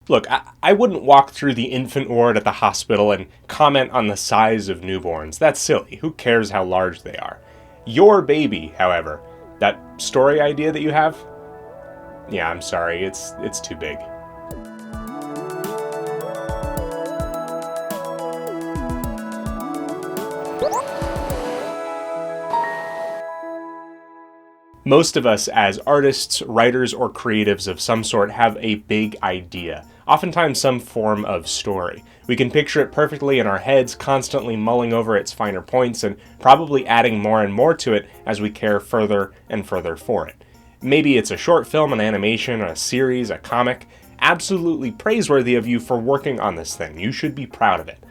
Look, I wouldn't walk through the infant ward at the hospital and comment on the size of newborns. That's silly. Who cares how large they are? Your baby, however, that story idea that you have, yeah, I'm sorry, it's too big. Most of us as artists, writers, or creatives of some sort have a big idea, oftentimes some form of story. We can picture it perfectly in our heads, constantly mulling over its finer points and probably adding more and more to it as we care further and further for it. Maybe it's a short film, an animation, a series, a comic. Absolutely praiseworthy of you for working on this thing. You should be proud of it.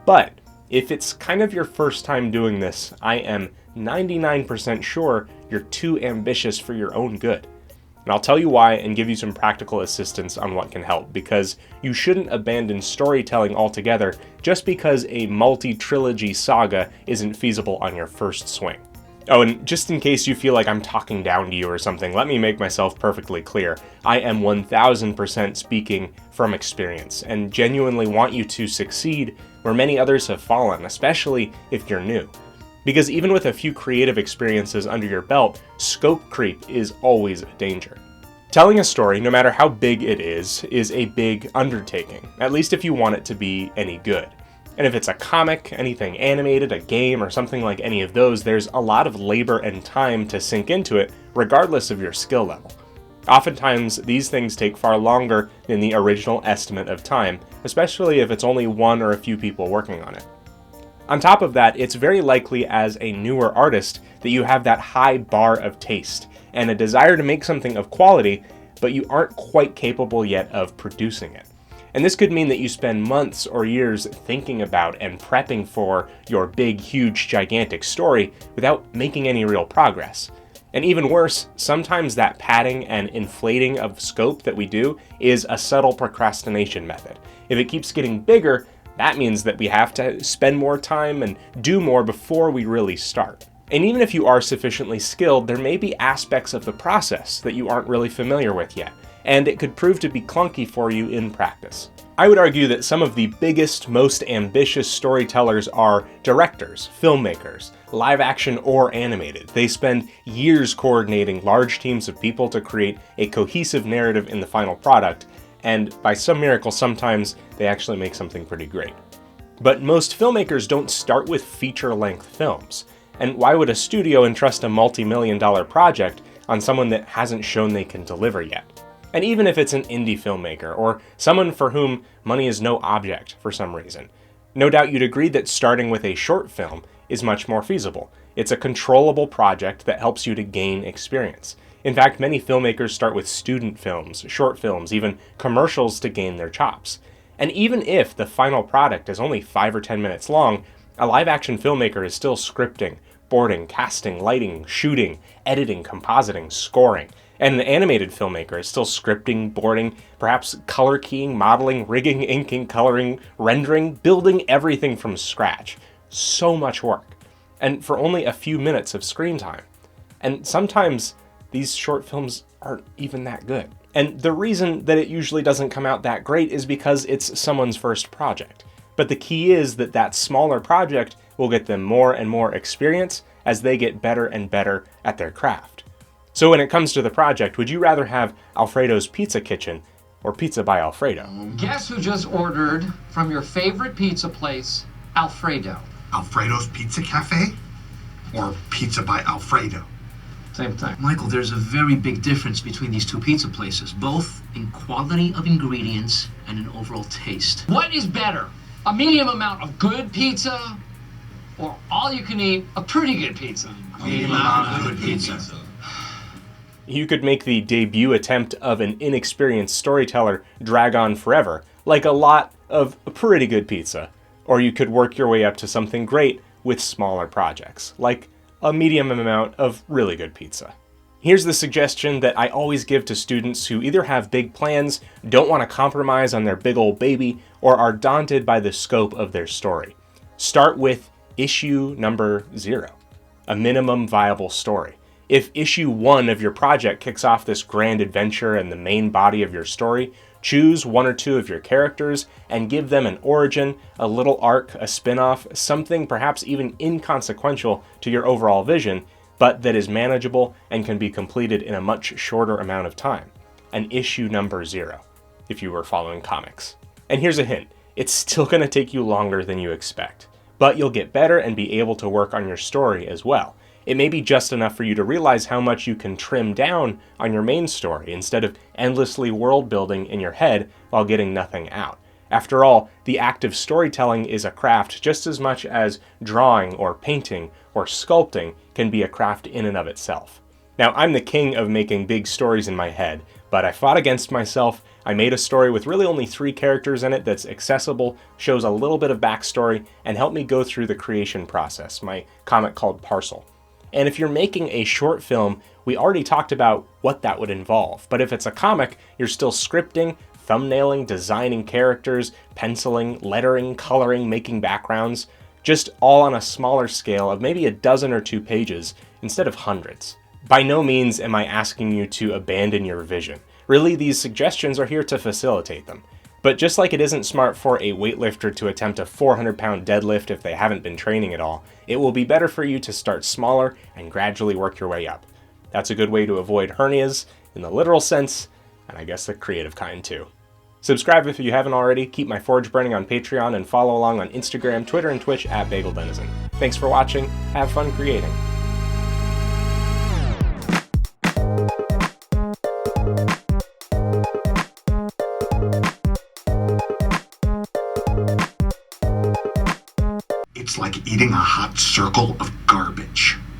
But if it's kind of your first time doing this, I am 99% sure you're too ambitious for your own good. And I'll tell you why and give you some practical assistance on what can help, because you shouldn't abandon storytelling altogether just because a multi-trilogy saga isn't feasible on your first swing. Oh, and just in case you feel like I'm talking down to you or something, let me make myself perfectly clear. I am 1000% speaking from experience and genuinely want you to succeed where many others have fallen, especially if you're new. Because even with a few creative experiences under your belt, scope creep is always a danger. Telling a story, no matter how big it is a big undertaking, at least if you want it to be any good. And if it's a comic, anything animated, a game, or something like any of those, there's a lot of labor and time to sink into it, regardless of your skill level. Oftentimes, these things take far longer than the original estimate of time, especially if it's only one or a few people working on it. On top of that, it's very likely as a newer artist that you have that high bar of taste and a desire to make something of quality, but you aren't quite capable yet of producing it. And this could mean that you spend months or years thinking about and prepping for your big, huge, gigantic story without making any real progress. And even worse, sometimes that padding and inflating of scope that we do is a subtle procrastination method. If it keeps getting bigger, that means that we have to spend more time and do more before we really start. And even if you are sufficiently skilled, there may be aspects of the process that you aren't really familiar with yet, and it could prove to be clunky for you in practice. I would argue that some of the biggest, most ambitious storytellers are directors, filmmakers, live action or animated. They spend years coordinating large teams of people to create a cohesive narrative in the final product, and by some miracle, sometimes they actually make something pretty great. But most filmmakers don't start with feature-length films. And why would a studio entrust a multi-million-dollar project on someone that hasn't shown they can deliver yet? And even if it's an indie filmmaker, or someone for whom money is no object for some reason, no doubt you'd agree that starting with a short film is much more feasible. It's a controllable project that helps you to gain experience. In fact, many filmmakers start with student films, short films, even commercials to gain their chops. And even if the final product is only 5 or 10 minutes long, a live-action filmmaker is still scripting, boarding, casting, lighting, shooting, editing, compositing, scoring. And an animated filmmaker is still scripting, boarding, perhaps color keying, modeling, rigging, inking, coloring, rendering, building everything from scratch. So much work. And for only a few minutes of screen time. And sometimes these short films aren't even that good. And the reason that it usually doesn't come out that great is because it's someone's first project. But the key is that that smaller project will get them more and more experience as they get better and better at their craft. So when it comes to the project, would you rather have Alfredo's Pizza Kitchen or Pizza by Alfredo? Guess who just ordered from your favorite pizza place, Alfredo? Alfredo's Pizza Cafe or Pizza by Alfredo? Same thing. Michael, there's a very big difference between these two pizza places, both in quality of ingredients and in overall taste. What is better? A medium amount of good pizza or all you can eat a pretty good pizza? Medium amount of good pizza. You could make the debut attempt of an inexperienced storyteller drag on forever, like a lot of pretty good pizza. Or you could work your way up to something great with smaller projects, like a medium amount of really good pizza. Here's the suggestion that I always give to students who either have big plans, don't want to compromise on their big old baby, or are daunted by the scope of their story. Start with issue number 0, a minimum viable story. If issue 1 of your project kicks off this grand adventure and the main body of your story, Choose one or two of your characters and give them an origin, a little arc, a spin-off, something perhaps even inconsequential to your overall vision, but that is manageable and can be completed in a much shorter amount of time. An issue number 0, if you were following comics. And here's a hint, it's still going to take you longer than you expect, but you'll get better and be able to work on your story as well. It may be just enough for you to realize how much you can trim down on your main story instead of endlessly world building in your head while getting nothing out. After all, the act of storytelling is a craft just as much as drawing or painting or sculpting can be a craft in and of itself. Now, I'm the king of making big stories in my head, but I fought against myself. I made a story with really only 3 characters in it that's accessible, shows a little bit of backstory, and helped me go through the creation process, my comic called Parcel. And if you're making a short film, we already talked about what that would involve. But if it's a comic, you're still scripting, thumbnailing, designing characters, penciling, lettering, coloring, making backgrounds, just all on a smaller scale of maybe a dozen or 2 pages instead of hundreds. By no means am I asking you to abandon your vision. Really, these suggestions are here to facilitate them. But just like it isn't smart for a weightlifter to attempt a 400-pound deadlift if they haven't been training at all, it will be better for you to start smaller and gradually work your way up. That's a good way to avoid hernias in the literal sense, and I guess the creative kind too. Subscribe if you haven't already, keep my forge burning on Patreon, and follow along on Instagram, Twitter, and Twitch at BagelDenizen. Thanks for watching, have fun creating. It's like eating a hot circle of garbage.